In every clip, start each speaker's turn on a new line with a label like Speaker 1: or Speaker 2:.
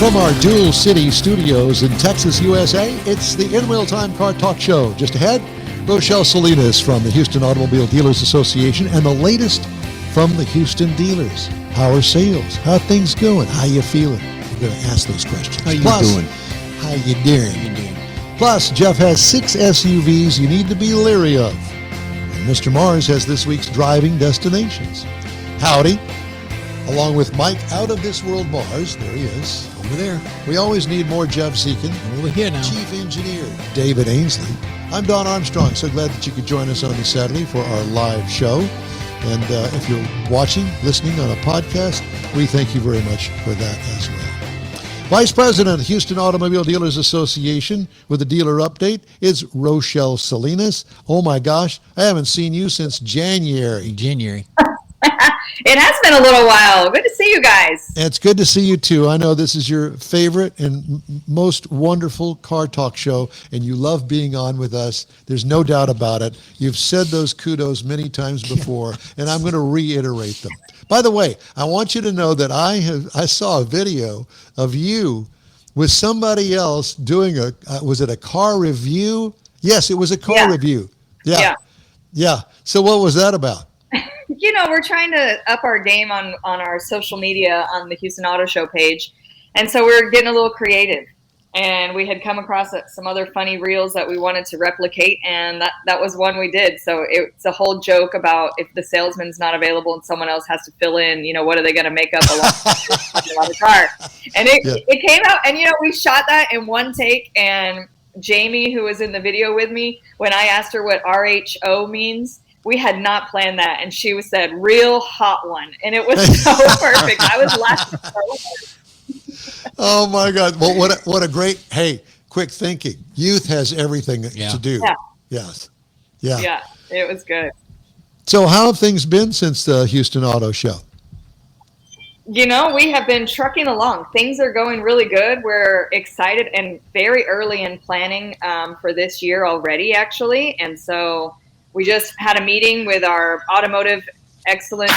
Speaker 1: From our Dual City studios in Texas, USA, it's the In Real Time Car Talk Show. Just ahead, Rochelle Salinas from the Houston Automobile Dealers Association and the latest from the Houston dealers. How are sales? How are things going? How you feeling? We're going to ask those questions.
Speaker 2: How you doing?
Speaker 1: How you doing? Plus, Jeff has 6 SUVs you need to be leery of. And Mr. Mars has this week's driving destinations. Howdy. Along with Mike Out of This World Mars, there he is.
Speaker 2: Over there.
Speaker 1: We always need more Jeff Zekin.
Speaker 2: Over here now.
Speaker 1: Chief Engineer David Ainsley. I'm Don Armstrong. So glad that you could join us on this Saturday for our live show. And if you're watching, listening on a podcast, we thank you very much for that as well. Vice President of Houston Automobile Dealers Association with a dealer update is Rochelle Salinas. Oh my gosh, I haven't seen you since January.
Speaker 3: It has been a little while. Good to see you guys.
Speaker 1: It's good to see you too. I know this is your favorite and most wonderful car talk show, and you love being on with us. There's no doubt about it. You've said those kudos many times before, and I'm going to reiterate them. By the way, I want you to know that I saw a video of you with somebody else doing was it a car review? Yes, it was a car review. Yeah. So what was that about?
Speaker 3: You know, we're trying to up our game on our social media on the Houston Auto Show page. And so we're getting a little creative. And we had come across some other funny reels that we wanted to replicate. And that was one we did. So it's a whole joke about if the salesman's not available and someone else has to fill in, you know, what are they going to make up along the car? And it came out. And, you know, we shot that in one take. And Jamie, who was in the video with me, when I asked her what RHO means, we had not planned that, and she said, real hot one. And it was so perfect. I was laughing so hard.
Speaker 1: Oh, my God. Well, what a great, quick thinking. Youth has everything to do.
Speaker 3: Yeah.
Speaker 1: Yes.
Speaker 3: Yeah, it was good.
Speaker 1: So how have things been since the Houston Auto Show?
Speaker 3: You know, we have been trucking along. Things are going really good. We're excited and very early in planning for this year already, actually. And so we just had a meeting with our Automotive Excellence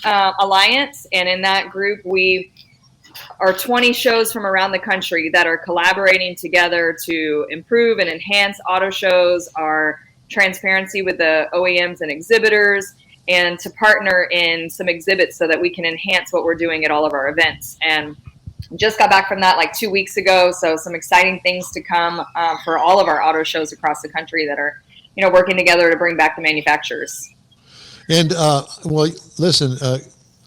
Speaker 3: Alliance, and in that group, we are 20 shows from around the country that are collaborating together to improve and enhance auto shows, our transparency with the OEMs and exhibitors, and to partner in some exhibits so that we can enhance what we're doing at all of our events. And just got back from that like 2 weeks ago, so some exciting things to come for all of our auto shows across the country that are, you know, working together to bring back the manufacturers.
Speaker 1: And, well, listen,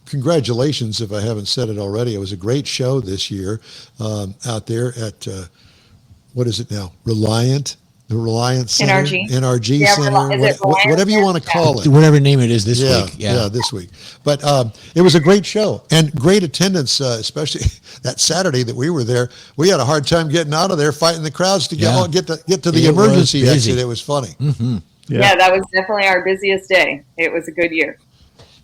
Speaker 1: congratulations, if I haven't said it already. It was a great show this year out there at, what is it now? The Reliant Center? NRG Center, whatever you want to call it.
Speaker 2: Whatever name it is this week.
Speaker 1: Yeah, this week. But it was a great show and great attendance, especially that Saturday that we were there. We had a hard time getting out of there, fighting the crowds to get to the emergency exit. It was funny.
Speaker 2: Mm-hmm.
Speaker 3: Yeah, that was definitely our busiest day. It was a good year.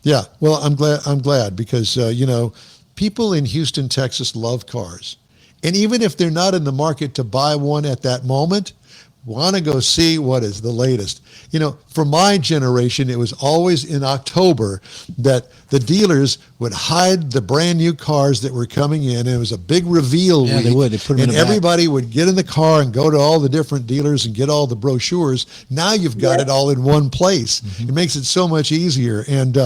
Speaker 1: Yeah, well, I'm glad because, you know, people in Houston, Texas love cars. And even if they're not in the market to buy one at that moment, want to go see what is the latest. You know, for my generation, it was always in October that the dealers would hide the brand new cars that were coming in. And it was a big reveal week.
Speaker 2: They would. They put them
Speaker 1: and
Speaker 2: in the
Speaker 1: everybody back. Would get in the car and go to all the different dealers and get all the brochures. Now you've got it all in one place. Mm-hmm. It makes it so much easier. And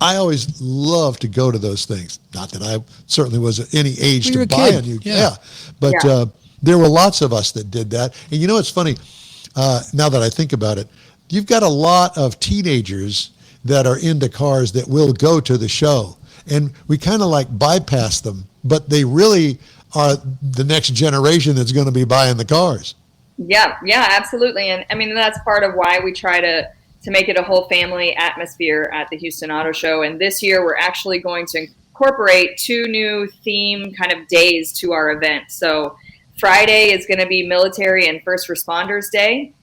Speaker 1: I always love to go to those things. Not that I certainly was at any age to buy a new but there were lots of us that did that. And you know, it's funny, now that I think about it, you've got a lot of teenagers that are into cars that will go to the show. And we kind of like bypass them, but they really are the next generation that's going to be buying the cars.
Speaker 3: Yeah, absolutely. And I mean, that's part of why we try to make it a whole family atmosphere at the Houston Auto Show. And this year, we're actually going to incorporate 2 new theme kind of days to our event. So Friday is going to be Military and First Responders Day.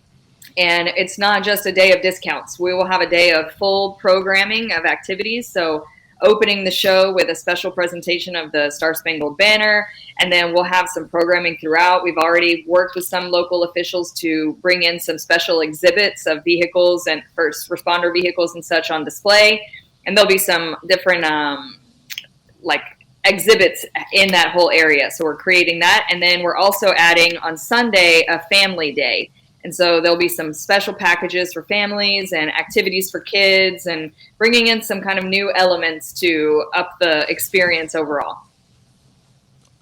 Speaker 3: And it's not just a day of discounts. We will have a day of full programming of activities. So opening the show with a special presentation of the Star Spangled Banner. And then we'll have some programming throughout. We've already worked with some local officials to bring in some special exhibits of vehicles and first responder vehicles and such on display. And there'll be some different like exhibits in that whole area. So we're creating that. And then we're also adding on Sunday a family day. And so there'll be some special packages for families and activities for kids and bringing in some kind of new elements to up the experience overall.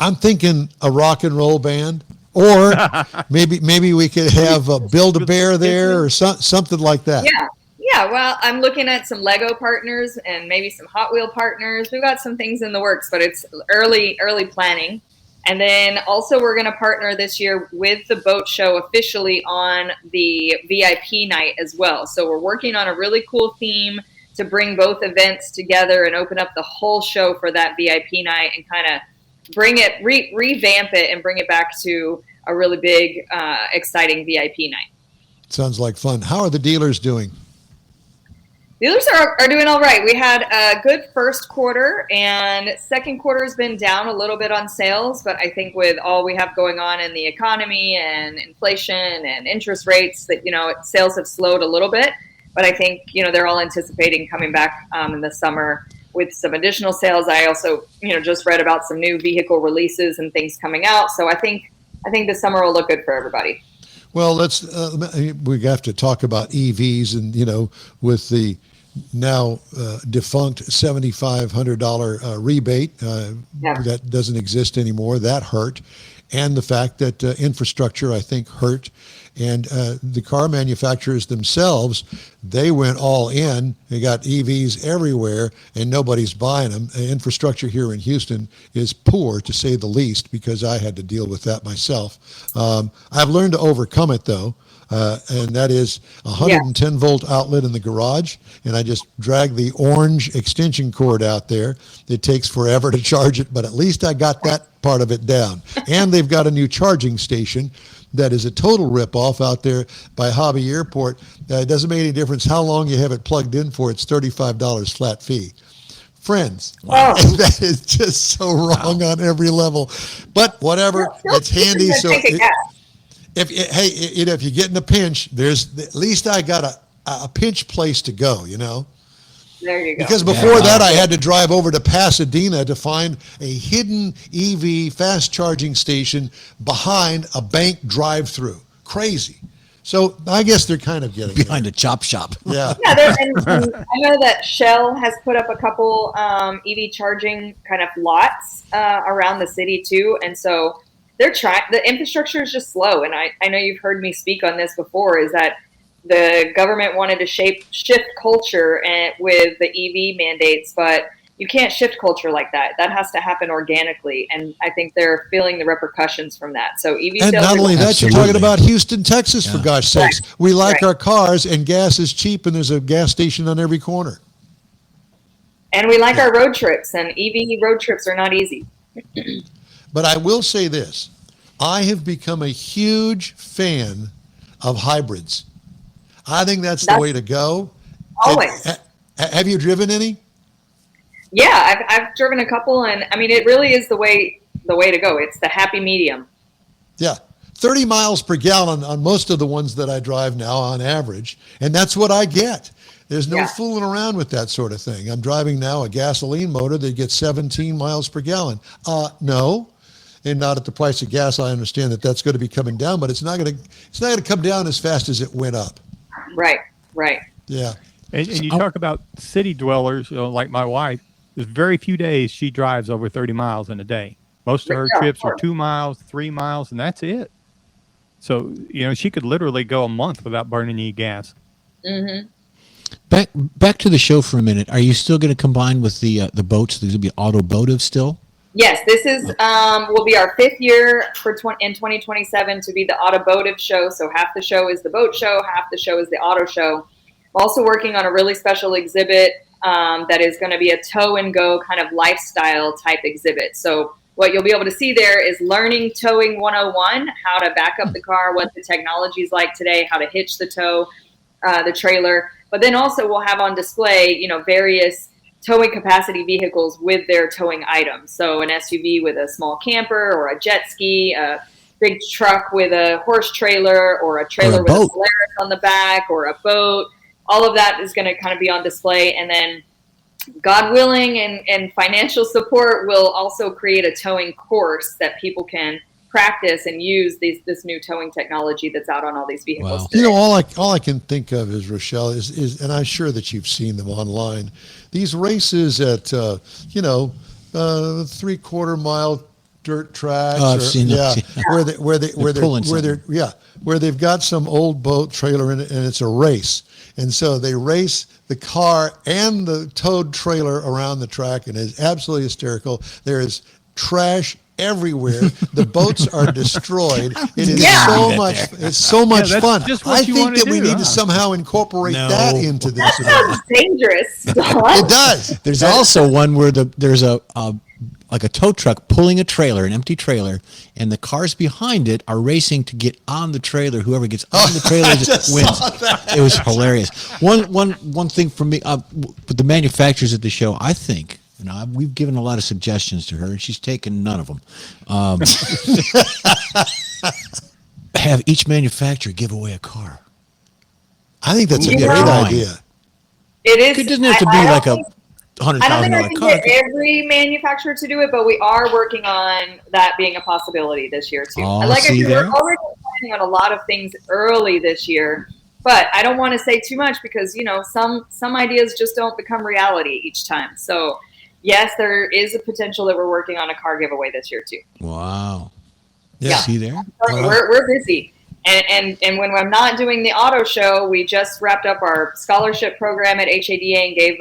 Speaker 1: I'm thinking a rock and roll band, or maybe we could have Build-A-Bear there or something like that.
Speaker 3: Yeah. Well, I'm looking at some Lego partners and maybe some Hot Wheel partners. We've got some things in the works, but it's early planning. And then also we're going to partner this year with the boat show officially on the VIP night as well. So we're working on a really cool theme to bring both events together and open up the whole show for that VIP night and kind of bring it, revamp it and bring it back to a really big, exciting VIP night.
Speaker 1: Sounds like fun. How are the dealers doing?
Speaker 3: Dealers are doing all right. We had a good first quarter, and second quarter has been down a little bit on sales, but I think with all we have going on in the economy and inflation and interest rates that, sales have slowed a little bit. But I think, they're all anticipating coming back in the summer with some additional sales. I also, just read about some new vehicle releases and things coming out. So I think the summer will look good for everybody.
Speaker 1: Well, we have to talk about EVs and, with the now defunct $7,500 rebate that doesn't exist anymore. That hurt. And the fact that infrastructure, I think, hurt. And the car manufacturers themselves, they went all in. They got EVs everywhere, and nobody's buying them. Infrastructure here in Houston is poor, to say the least, because I had to deal with that myself. I've learned to overcome it, though, and that is a 110-volt outlet in the garage, and I just drag the orange extension cord out there. It takes forever to charge it, but at least I got that part of it down. And they've got a new charging station that is a total ripoff out there by Hobby Airport. It doesn't make any difference how long you have it plugged in for. It's $35 flat fee. Friends, wow. That is just so wrong on every level. But whatever, it's handy. So if you get in a pinch, there's at least I got a pinch place to go,
Speaker 3: There you go.
Speaker 1: Because before that, I had to drive over to Pasadena to find a hidden EV fast charging station behind a bank drive-through. Crazy. So I guess they're kind of getting
Speaker 2: behind a chop shop.
Speaker 1: Yeah.
Speaker 3: And I know that Shell has put up a couple EV charging kind of lots around the city too, and so they're trying. The infrastructure is just slow, and I know you've heard me speak on this before. Is that the government wanted to shift culture with the EV mandates, but you can't shift culture like that. That has to happen organically, and I think they're feeling the repercussions from that. So EV
Speaker 1: and
Speaker 3: sales
Speaker 1: not only that,
Speaker 2: Absolutely.
Speaker 1: you're talking about Houston, Texas, for gosh sakes.
Speaker 3: Right.
Speaker 1: We like our cars, and gas is cheap, and there's a gas station on every corner.
Speaker 3: And we like our road trips, and EV road trips are not easy.
Speaker 1: But I will say this. I have become a huge fan of hybrids. I think that's the way to go.
Speaker 3: Always.
Speaker 1: Have you driven any?
Speaker 3: Yeah, I've driven a couple, and I mean, it really is the way to go. It's the happy medium.
Speaker 1: Yeah, 30 miles per gallon on most of the ones that I drive now on average, and that's what I get. There's no fooling around with that sort of thing. I'm driving now a gasoline motor that gets 17 miles per gallon. No. And not at the price of gas. I understand that that's going to be coming down, but it's not going to come down as fast as it went up.
Speaker 3: Right.
Speaker 4: Yeah. And you talk about city dwellers, like my wife. There's very few days she drives over 30 miles in a day. Most of her trips are 2 miles, 3 miles, and that's it. So, she could literally go a month without burning any gas.
Speaker 3: Mm-hmm.
Speaker 2: Back to the show for a minute. Are you still going to combine with the boats? There's going to be automotive still?
Speaker 3: Yes, this is will be our 5th year in 2027 to be the automotive show. So half the show is the boat show, half the show is the auto show. I'm also working on a really special exhibit that is going to be a tow and go kind of lifestyle type exhibit. So what you'll be able to see there is learning towing 101, how to back up the car, what the technology is like today, how to hitch the tow, the trailer. But then also we'll have on display, various towing capacity vehicles with their towing items. So an SUV with a small camper or a jet ski, a big truck with a horse trailer or a trailer with a Polaris on the back or a boat. All of that is going to kind of be on display. And then God willing and financial support, we'll also create a towing course that people can practice and use this new towing technology that's out on all these vehicles.
Speaker 2: Wow.
Speaker 3: Today.
Speaker 1: You know, all I can think of is, Rochelle, is and I'm sure that you've seen them online. These races at 3/4 mile dirt tracks.
Speaker 2: Oh, I've seen those,
Speaker 1: where they've got some old boat trailer in it, and it's a race. And so they race the car and the towed trailer around the track, and it's absolutely hysterical. There is trash everywhere. The boats are destroyed. It is so much. It's so much fun. I think that we need to somehow incorporate that into this.
Speaker 3: That's dangerous.
Speaker 1: It does.
Speaker 2: There's also one where there's a like a tow truck pulling a trailer, an empty trailer, and the cars behind it are racing to get on the trailer. Whoever gets on the trailer wins. It was hilarious. One thing for me, with the manufacturers at the show, I think, we've given a lot of suggestions to her, and she's taken none of them. Have each manufacturer give away a car.
Speaker 1: I think that's a great idea.
Speaker 3: It is.
Speaker 2: It doesn't have to be like a $100,000 car.
Speaker 3: I don't think I can get every manufacturer to do it, but we are working on that being a possibility this year too.
Speaker 2: Oh,
Speaker 3: like I said,
Speaker 2: there?
Speaker 3: we're already planning on a lot of things early this year, but I don't want to say too much because some ideas just don't become reality each time. So yes, there is a potential that we're working on a car giveaway this year too.
Speaker 2: Wow.
Speaker 1: Yeah.
Speaker 2: See there?
Speaker 3: We're busy. And when I'm not doing the auto show, we just wrapped up our scholarship program at HADA and gave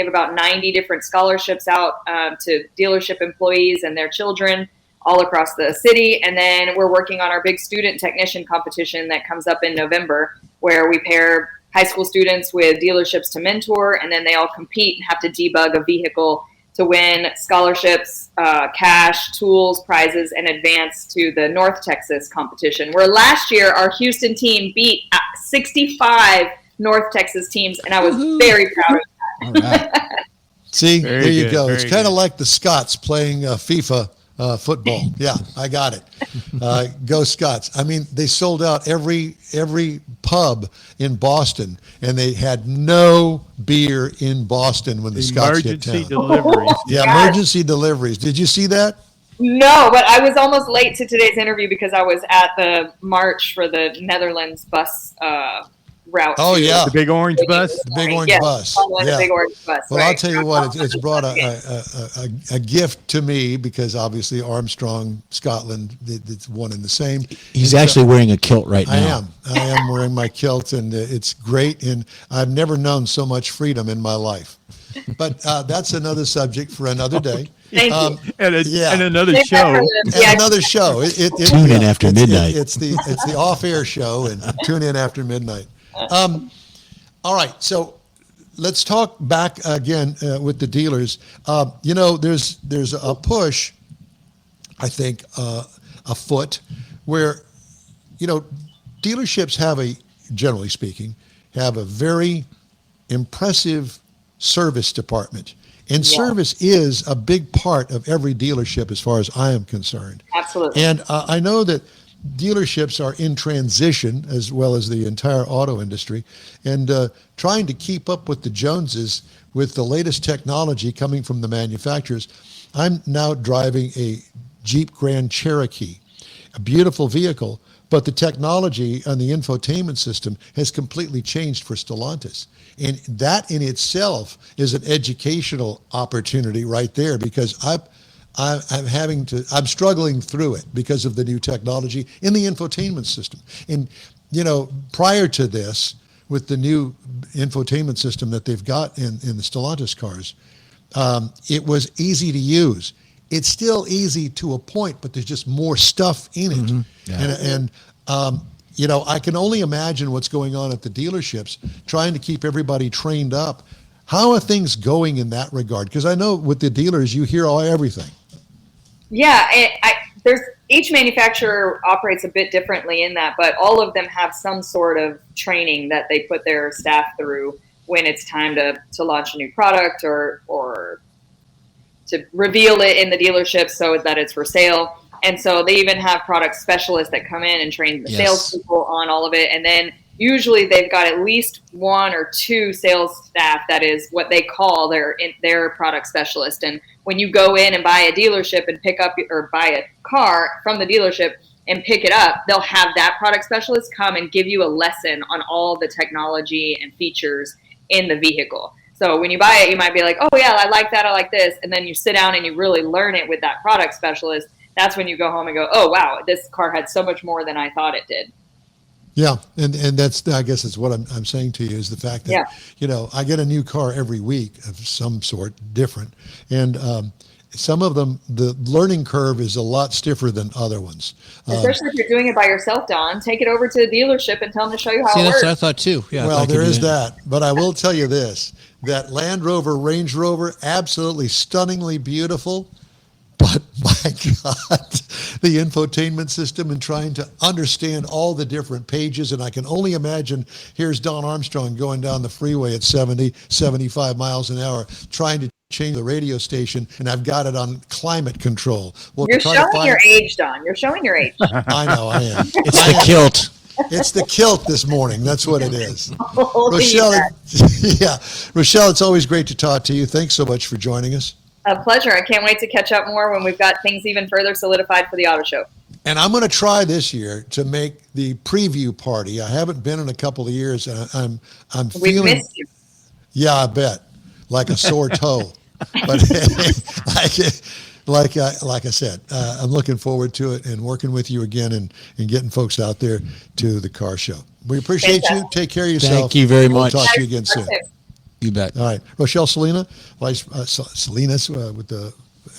Speaker 3: about 90 different scholarships out to dealership employees and their children all across the city. And then we're working on our big student technician competition that comes up in November, where we pair high school students with dealerships to mentor, and then they all compete and have to debug a vehicle to win scholarships, cash, tools, prizes, and advance to the North Texas competition, where last year our Houston team beat 65 North Texas teams, and I was very proud of that.
Speaker 2: All right.
Speaker 1: See, there you go.
Speaker 4: Very
Speaker 1: It's kind of
Speaker 4: good.
Speaker 1: like the Scots playing FIFA football. Yeah, I got it. Go Scots. I mean, they sold out every pub in Boston, and they had no beer in Boston when the Scots hit town.
Speaker 4: Emergency deliveries.
Speaker 1: Yeah,
Speaker 3: Yes.
Speaker 1: emergency deliveries. Did you see that?
Speaker 3: No, but I was almost late to today's interview because I was at the march for the Netherlands bus route.
Speaker 1: Oh, yeah.
Speaker 4: The big orange bus.
Speaker 1: The big orange
Speaker 3: Yes,
Speaker 1: bus.
Speaker 3: the
Speaker 1: Yeah.
Speaker 3: big orange bus.
Speaker 1: Well,
Speaker 3: right.
Speaker 1: I'll tell you what, it's brought a gift to me because obviously Armstrong, Scotland, it's one and the same.
Speaker 2: He's
Speaker 1: And so-
Speaker 2: actually wearing a kilt right now.
Speaker 1: I am wearing my kilt, and it's great, and I've never known so much freedom in my life. But that's another subject for another day.
Speaker 3: Thank you.
Speaker 4: And another
Speaker 3: Save that
Speaker 4: show.
Speaker 3: for the-
Speaker 1: And
Speaker 3: yeah,
Speaker 1: another show.
Speaker 2: Tune in after midnight.
Speaker 1: It's the off-air show, and tune in after midnight. All right, so let's talk back again with the dealers. There's a push, I think, afoot, where dealerships generally speaking, have a very impressive service department. And service is a big part of every dealership as far as I am concerned.
Speaker 3: absolutely.
Speaker 1: And I know that dealerships are in transition, as well as the entire auto industry, and trying to keep up with the Joneses with the latest technology coming from the manufacturers. I'm now driving a Jeep Grand Cherokee, a beautiful vehicle, but the technology on the infotainment system has completely changed for Stellantis. And that in itself is an educational opportunity right there, because I'm struggling through it because of the new technology in the infotainment system. And, prior to this, with the new infotainment system that they've got in the Stellantis cars, it was easy to use. It's still easy to a point, but there's just more stuff in it.
Speaker 2: Mm-hmm. Yeah.
Speaker 1: And I can only imagine what's going on at the dealerships, trying to keep everybody trained up. How are things going in that regard? Because I know with the dealers, you hear everything.
Speaker 3: Yeah, each manufacturer operates a bit differently in that, but all of them have some sort of training that they put their staff through when it's time to launch a new product or to reveal it in the dealership so that it's for sale. And so they even have product specialists that come in and train the salespeople on all of it. And then usually they've got at least 1 or 2 sales staff that is what they call their product specialist. And when you go in and buy a dealership and pick up or buy a car from the dealership and pick it up, they'll have that product specialist come and give you a lesson on all the technology and features in the vehicle. So when you buy it, you might be like, oh yeah, I like that, I like this. And then you sit down and you really learn it with that product specialist. That's when you go home and go, oh wow, this car had so much more than I thought it did.
Speaker 1: Yeah, and that's, I guess it's what I'm saying to you, is the fact that, I get a new car every week of some sort, different. And some of them, the learning curve is a lot stiffer than other ones.
Speaker 3: Especially if you're doing it by yourself, Don. Take it over to the dealership and tell them to show you how it works.
Speaker 2: That's what I thought too. Yeah.
Speaker 1: Well, there is that. But I will tell you this, that Land Rover, Range Rover, absolutely stunningly beautiful. But my God, the infotainment system and trying to understand all the different pages. And I can only imagine, here's Don Armstrong going down the freeway at 70, 75 miles an hour, trying to change the radio station, and I've got it on climate control. Well,
Speaker 3: you're showing your age, Don. You're showing your age.
Speaker 1: I know, I am.
Speaker 2: It's the kilt.
Speaker 1: It's the kilt this morning. That's what it is.
Speaker 3: Rochelle,
Speaker 1: Rochelle, it's always great to talk to you. Thanks so much for joining us.
Speaker 3: A pleasure. I can't wait to catch up more when we've got things even further solidified for the auto show.
Speaker 1: And I'm going to try this year to make the preview party. I haven't been in a couple of years, and I'm feeling.
Speaker 3: We've missed you.
Speaker 1: Yeah, I bet, like a sore toe. But like I said, I'm looking forward to it and working with you again and getting folks out there to the car show. We appreciate you. Take care of yourself.
Speaker 2: Thank you very much.
Speaker 1: We'll talk to you again soon.
Speaker 2: You bet.
Speaker 1: All right. Rochelle Salinas, Salinas with the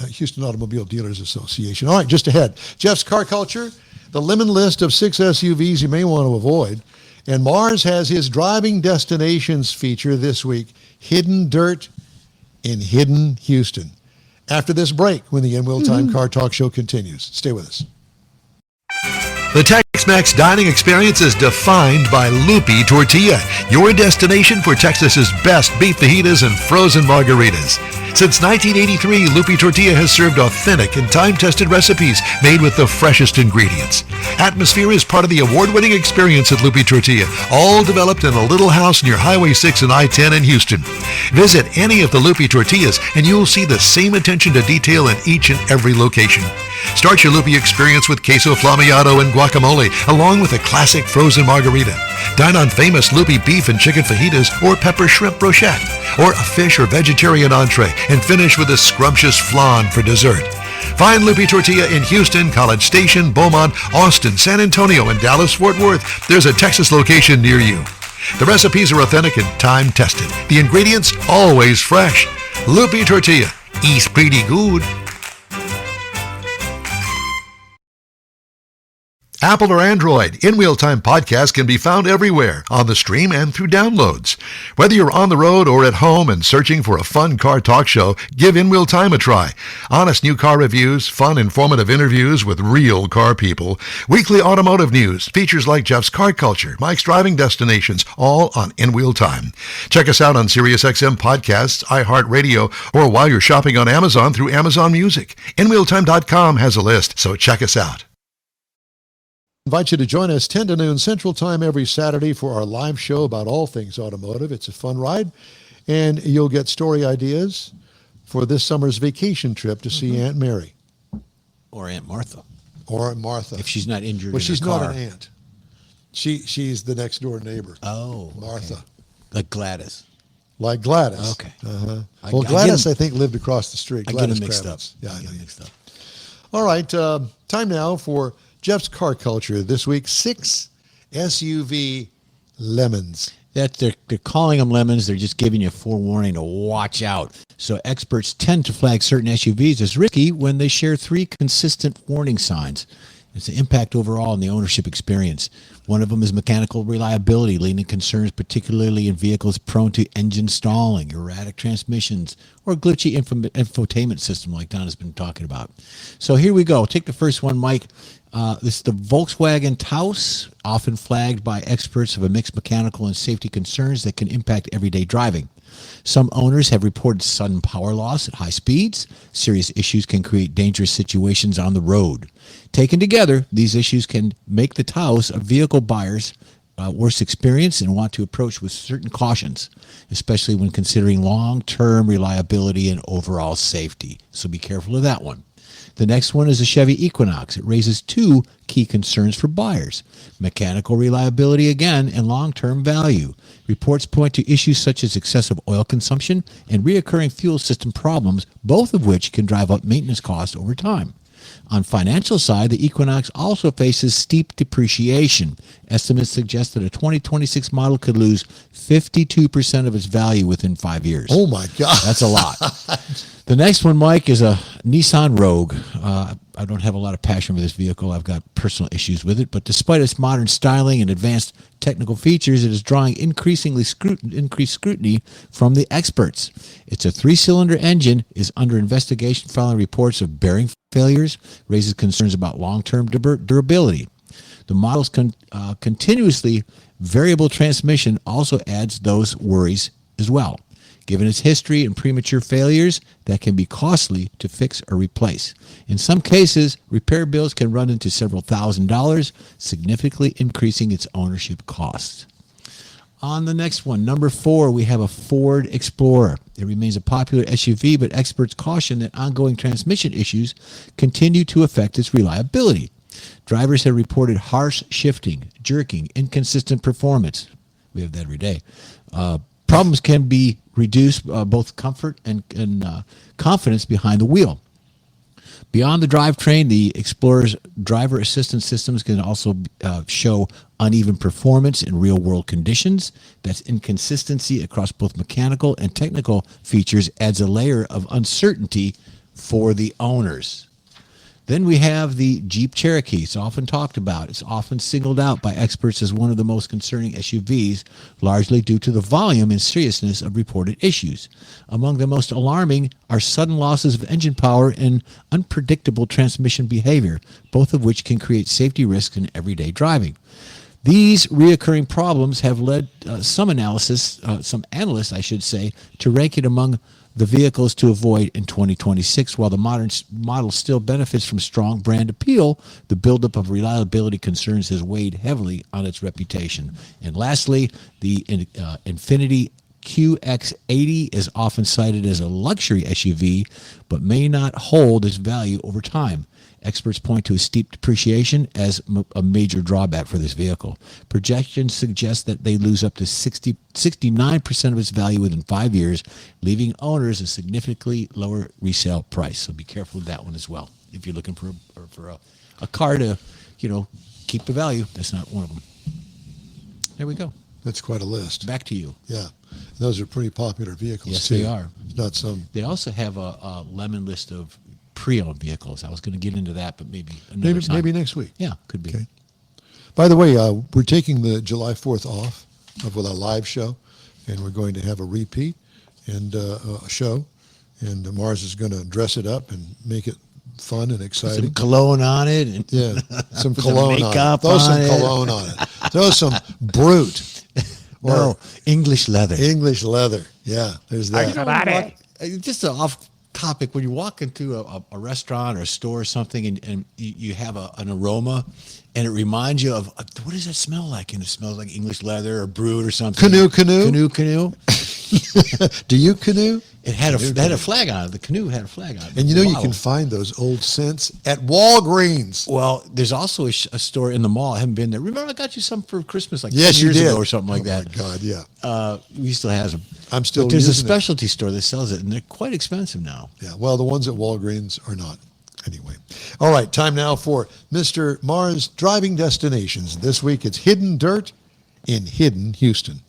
Speaker 1: Houston Automobile Dealers Association. All right, just ahead. Jeff's Car Culture, the lemon list of 6 SUVs you may want to avoid. And Mars has his driving destinations feature this week, Hidden Dirt in Hidden Houston. After this break, when the In Wheel Time Car Talk Show continues. Stay with us.
Speaker 5: The Tex-Mex dining experience is defined by Lupi Tortilla, your destination for Texas's best beef fajitas and frozen margaritas. Since 1983, Lupi Tortilla has served authentic and time-tested recipes made with the freshest ingredients. Atmosphere is part of the award-winning experience at Lupi Tortilla, all developed in a little house near Highway 6 and I-10 in Houston. Visit any of the Lupi Tortillas and you'll see the same attention to detail in each and every location. Start your Lupi experience with queso flamiado and guacamole, along with a classic frozen margarita. Dine on famous Lupi beef and chicken fajitas or pepper shrimp brochette, or a fish or vegetarian entree, and finish with a scrumptious flan for dessert. Find Lupi Tortilla in Houston, College Station, Beaumont, Austin, San Antonio, and Dallas-Fort Worth. There's a Texas location near you. The recipes are authentic and time-tested. The ingredients always fresh. Lupi Tortilla. Eats pretty good. Apple or Android, In Wheel Time podcast can be found everywhere, on the stream and through downloads. Whether you're on the road or at home and searching for a fun car talk show, give In Wheel Time a try. Honest new car reviews, fun, informative interviews with real car people, weekly automotive news, features like Jeff's Car Culture, Mike's Driving Destinations, all on In Wheel Time. Check us out on SiriusXM Podcasts, iHeartRadio, or while you're shopping on Amazon through Amazon Music. InWheelTime.com has a list, so check us out.
Speaker 1: Invite you to join us 10 to noon Central Time every Saturday for our live show about all things automotive. It's a fun ride, and you'll get story ideas for this summer's vacation trip to see Aunt Mary.
Speaker 2: Or Aunt Martha.
Speaker 1: Or Aunt Martha.
Speaker 2: If she's not injured
Speaker 1: Well,
Speaker 2: in
Speaker 1: she's
Speaker 2: her car.
Speaker 1: not an aunt. She's the next door neighbor.
Speaker 2: Oh.
Speaker 1: Martha.
Speaker 2: Okay. Like Gladys.
Speaker 1: Like Gladys.
Speaker 2: Okay.
Speaker 1: Uh-huh.
Speaker 2: I
Speaker 1: Well,
Speaker 2: get
Speaker 1: Gladys,
Speaker 2: them-
Speaker 1: I think, lived across the street.
Speaker 2: I get
Speaker 1: Gladys
Speaker 2: them mixed
Speaker 1: Kravitz.
Speaker 2: up.
Speaker 1: Yeah,
Speaker 2: I
Speaker 1: I
Speaker 2: get
Speaker 1: know
Speaker 2: them
Speaker 1: you
Speaker 2: mixed up.
Speaker 1: All right, time now for Jeff's Car Culture. This week, 6 SUV lemons.
Speaker 2: They're calling them lemons. They're just giving you a forewarning to watch out. So experts tend to flag certain SUVs as risky when they share 3 consistent warning signs. It's the impact overall on the ownership experience. One of them is mechanical reliability, leading to concerns particularly in vehicles prone to engine stalling, erratic transmissions, or glitchy infotainment system like Don has been talking about. So here we go. Take the first one, Mike. This is the Volkswagen Taos, often flagged by experts of a mixed mechanical and safety concerns that can impact everyday driving. Some owners have reported sudden power loss at high speeds. Serious issues can create dangerous situations on the road. Taken together, these issues can make the Taos a vehicle buyers worse experience and want to approach with certain cautions, especially when considering long-term reliability and overall safety. So be careful of that one. The next one is a Chevy Equinox. It raises two key concerns for buyers: mechanical reliability again and long-term value. Reports point to issues such as excessive oil consumption and reoccurring fuel system problems, both of which can drive up maintenance costs over time. On financial side, the Equinox also faces steep depreciation. Estimates suggest that a 2026 model could lose 52% of its value within 5 years.
Speaker 1: Oh my God.
Speaker 2: That's a lot. The next one, Mike, is a Nissan Rogue. I don't have a lot of passion for this vehicle. I've got personal issues with it, but despite its modern styling and advanced technical features, it is drawing increased scrutiny from the experts. It's a 3-cylinder engine, is under investigation following reports of bearing failures, raises concerns about long-term durability. The model's continuously variable transmission also adds those worries as well. Given its history and premature failures, that can be costly to fix or replace. In some cases, repair bills can run into several $1,000s, significantly increasing its ownership costs. On the next one, number 4, we have a Ford Explorer. It remains a popular SUV, but experts caution that ongoing transmission issues continue to affect its reliability. Drivers have reported harsh shifting, jerking, inconsistent performance. We have that every day. Problems can be reduced both comfort and confidence behind the wheel. Beyond the drivetrain, the Explorer's driver assistance systems can also show uneven performance in real-world conditions. That's inconsistency across both mechanical and technical features adds a layer of uncertainty for the owners. Then we have the Jeep Cherokee. It's often talked about. It's often singled out by experts as one of the most concerning SUVs, largely due to the volume and seriousness of reported issues. Among the most alarming are sudden losses of engine power and unpredictable transmission behavior, both of which can create safety risks in everyday driving. These reoccurring problems have led some analysts, I should say, to rank it among the vehicles to avoid in 2026. While the modern model still benefits from strong brand appeal, the buildup of reliability concerns has weighed heavily on its reputation. And lastly, the Infiniti QX80 is often cited as a luxury SUV, but may not hold its value over time. Experts point to a steep depreciation as a major drawback for this vehicle. Projections suggest that they lose up to 69% of its value within 5 years, leaving owners a significantly lower resale price. So be careful with that one as well. If you're looking for a car to, keep the value, that's not one of them. There we go.
Speaker 1: That's quite a list.
Speaker 2: Back to you.
Speaker 1: Yeah. Those are pretty popular vehicles,
Speaker 2: yes,
Speaker 1: too.
Speaker 2: They are.
Speaker 1: Not some.
Speaker 2: They also have a lemon list of pre-owned vehicles. I was going to get into that, but maybe another time.
Speaker 1: Maybe next week.
Speaker 2: Yeah, could be.
Speaker 1: Okay. By the way, we're taking the July 4th off with our live show, and we're going to have a repeat and a show, and Mars is going to dress it up and make it fun and exciting.
Speaker 2: Some cologne on it. And
Speaker 1: yeah, some
Speaker 2: put
Speaker 1: cologne on it. Throw some cologne on it. Throw some Brute.
Speaker 2: No, English leather.
Speaker 1: English leather. Yeah, there's that.
Speaker 2: Just off topic, when you walk into a restaurant or a store or something and you have an aroma and it reminds you of, what does that smell like? And it smells like English leather or Brute or something. Canoe.
Speaker 1: Do you canoe?
Speaker 2: It had a flag on it. The canoe had a flag on it.
Speaker 1: And you can find those old scents at Walgreens.
Speaker 2: Well, there's also a store in the mall. I haven't been there. Remember, I got you some for Christmas 10 years ago or something like that.
Speaker 1: Oh, my God, yeah.
Speaker 2: We still have them.
Speaker 1: But
Speaker 2: there's a specialty store that sells it, and they're quite expensive now.
Speaker 1: Yeah, well, the ones at Walgreens are not. Anyway. All right, time now for Mr. Mars Driving Destinations. This week, it's Hidden Dirt in Hidden Houston.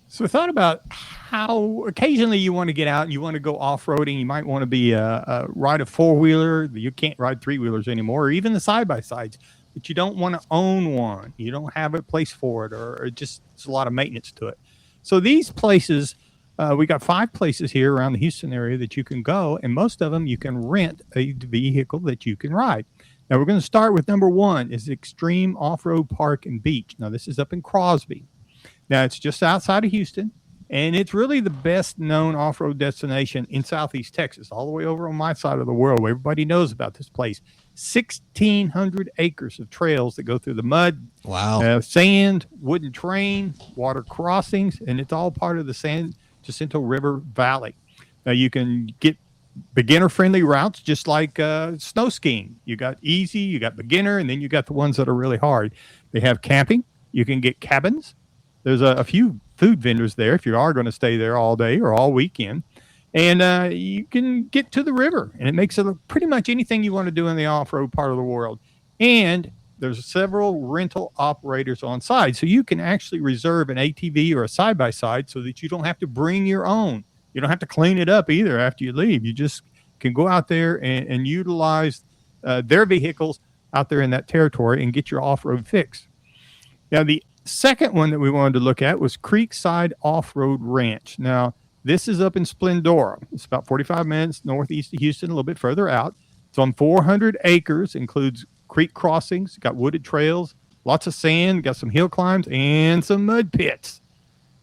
Speaker 4: So I thought about how occasionally you want to get out and you want to go off-roading. You might want to ride a four-wheeler. You can't ride three-wheelers anymore, or even the side-by-sides. But you don't want to own one. You don't have a place for it, or it's a lot of maintenance to it. So these places, we got 5 places here around the Houston area that you can go, and most of them you can rent a vehicle that you can ride. Now we're going to start with number 1 is Extreme Off-Road Park and Beach. Now this is up in Crosby. Now, it's just outside of Houston. And it's really the best known off-road destination in Southeast Texas, all the way over on my side of the world where everybody knows about this place. 1,600 acres of trails that go through the mud,
Speaker 2: Wow.
Speaker 4: sand, wooden terrain, water crossings, and it's all part of the San Jacinto River Valley. Now you can get beginner-friendly routes just like snow skiing. You got easy, you got beginner, and then you got the ones that are really hard. They have camping. You can get cabins. There's a few food vendors there if you are going to stay there all day or all weekend. And you can get to the river, and it makes it pretty much anything you want to do in the off-road part of the world. And there's several rental operators on site, so you can actually reserve an ATV or a side-by-side so that you don't have to bring your own. You don't have to clean it up either after you leave. You just can go out there and utilize their vehicles out there in that territory and get your off-road fix. Now, the second one that we wanted to look at was Creekside Off-Road Ranch. Now, this is up in Splendora. It's about 45 minutes northeast of Houston, a little bit further out. It's on 400 acres, includes creek crossings, got wooded trails, lots of sand, got some hill climbs, and some mud pits.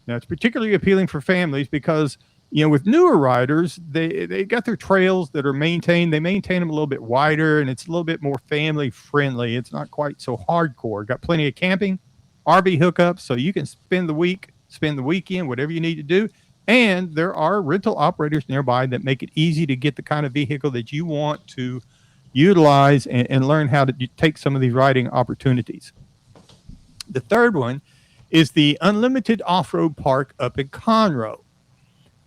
Speaker 4: Now, it's particularly appealing for families because, with newer riders, they got their trails that are maintained. They maintain them a little bit wider, and it's a little bit more family-friendly. It's not quite so hardcore. Got plenty of camping, RV hookups, so you can spend the weekend, whatever you need to do. And there are rental operators nearby that make it easy to get the kind of vehicle that you want to utilize and learn how to take some of these riding opportunities. The third one is the Unlimited Off-Road Park up in Conroe.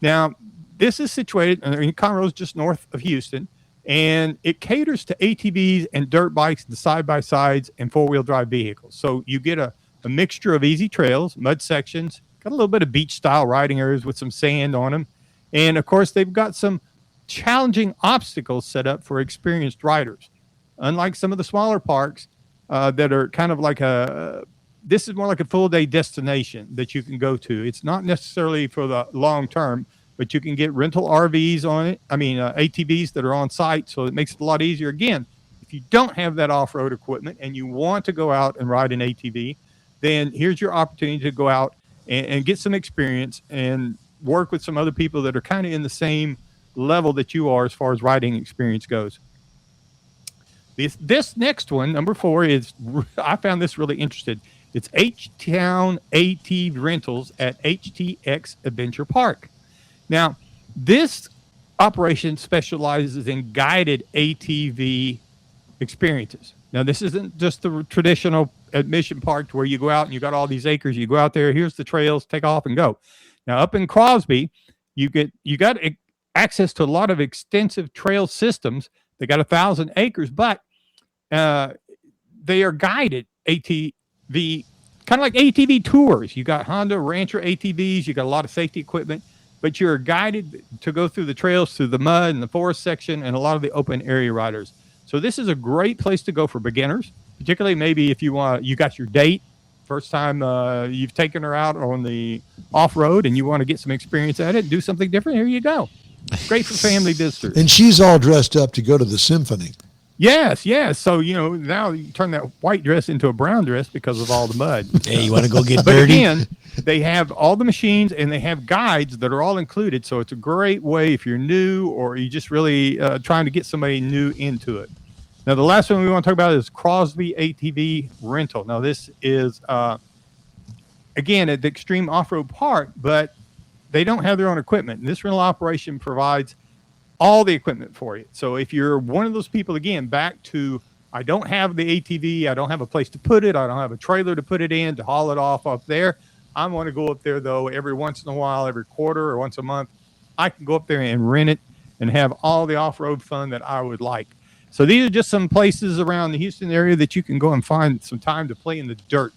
Speaker 4: Now, this is situated in Conroe, just north of Houston, and it caters to ATVs and dirt bikes, the side-by-sides, and four-wheel drive vehicles. So you get a mixture of easy trails, mud sections, got a little bit of beach-style riding areas with some sand on them. And, of course, they've got some challenging obstacles set up for experienced riders. Unlike some of the smaller parks that are kind of like this is more like a full-day destination that you can go to. It's not necessarily for the long term, but you can get rental RVs on it. ATVs that are on site, so it makes it a lot easier. Again, if you don't have that off-road equipment and you want to go out and ride an ATV, then here's your opportunity to go out and get some experience and work with some other people that are kind of in the same level that you are as far as riding experience goes. This next one, number 4, I found this really interesting. It's H-Town ATV Rentals at HTX Adventure Park. Now, this operation specializes in guided ATV experiences. Now, this isn't just the traditional admission park to where you go out and you got all these acres. You go out there, here's the trails, take off and go. Now, up in Crosby, you got access to a lot of extensive trail systems. They got 1,000 acres, but they are guided ATV, kind of like ATV tours. You got Honda Rancher ATVs, you got a lot of safety equipment, but you're guided to go through the trails, through the mud and the forest section, and a lot of the open area riders. So this is a great place to go for beginners, particularly maybe if you got your date, first time you've taken her out on the off-road and you want to get some experience at it and do something different. Here you go. Great for family visitors.
Speaker 1: And she's all dressed up to go to the symphony.
Speaker 4: Yes. So, now you turn that white dress into a brown dress because of all the mud.
Speaker 2: Hey, you want to go get
Speaker 4: But
Speaker 2: dirty?
Speaker 4: again, they have all the machines and they have guides that are all included. So it's a great way if you're new or you just really trying to get somebody new into it. Now, the last one we want to talk about is Crosby ATV Rental. Now, this is, again, at the Extreme Off-Road Park, but they don't have their own equipment. And this rental operation provides all the equipment for you. So if you're one of those people, again, back to, I don't have the ATV, I don't have a place to put it, I don't have a trailer to put it in, to haul it off up there. I want to go up there, though, every once in a while, every quarter or once a month. I can go up there and rent it and have all the off-road fun that I would like. So these are just some places around the Houston area that you can go and find some time to play in the dirt.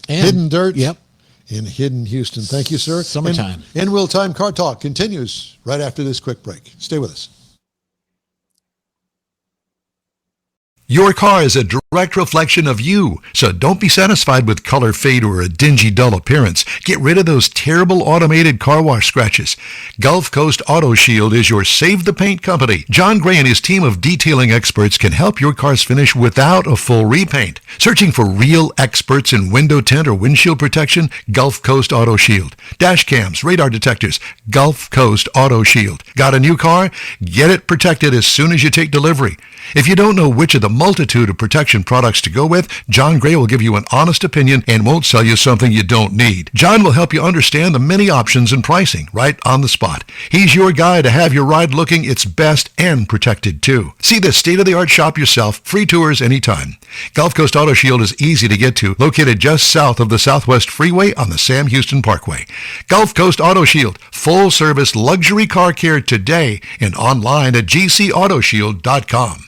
Speaker 1: And hidden dirt.
Speaker 2: Yep.
Speaker 1: In hidden Houston. Thank you, sir.
Speaker 2: Summertime.
Speaker 1: And Wheel Time Car Talk continues right after this quick break. Stay with us.
Speaker 5: Your car is a direct reflection of you, so don't be satisfied with color fade or a dingy, dull appearance. Get rid of those terrible automated car wash scratches. Gulf Coast Auto Shield is your Save the Paint company. John Gray and his team of detailing experts can help your cars finish without a full repaint. Searching for real experts in window tint or windshield protection? Gulf Coast Auto Shield. Dash cams, radar detectors, Gulf Coast Auto Shield. Got a new car? Get it protected as soon as you take delivery. If you don't know which of the multitude of protection products to go with, John Gray will give you an honest opinion and won't sell you something you don't need. John will help you understand the many options and pricing right on the spot. He's your guy to have your ride looking its best and protected too. See the state-of-the-art shop yourself. Free tours anytime. Gulf Coast Auto Shield is easy to get to, located just south of the Southwest Freeway on the Sam Houston Parkway. Gulf Coast Auto Shield, full-service luxury car care today and online at gcautoshield.com.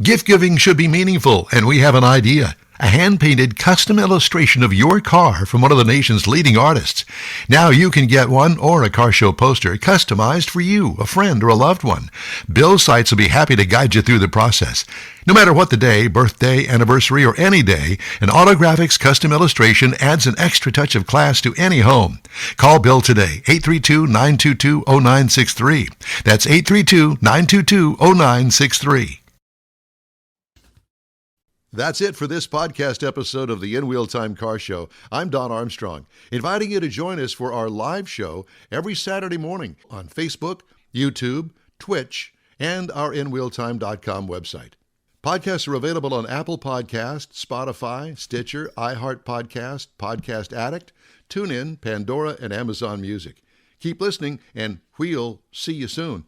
Speaker 5: Gift giving should be meaningful, and we have an idea. A hand-painted custom illustration of your car from one of the nation's leading artists. Now you can get one or a car show poster customized for you, a friend, or a loved one. Bill Sites will be happy to guide you through the process. No matter what the day, birthday, anniversary, or any day, an Autographics custom illustration adds an extra touch of class to any home. Call Bill today, 832-922-0963. That's 832-922-0963. That's it for this podcast episode of the In Wheel Time Car Show. I'm Don Armstrong, inviting you to join us for our live show every Saturday morning on Facebook, YouTube, Twitch, and our InWheelTime.com website. Podcasts are available on Apple Podcasts, Spotify, Stitcher, iHeart Podcast, Podcast Addict, TuneIn, Pandora, and Amazon Music. Keep listening, and we'll see you soon.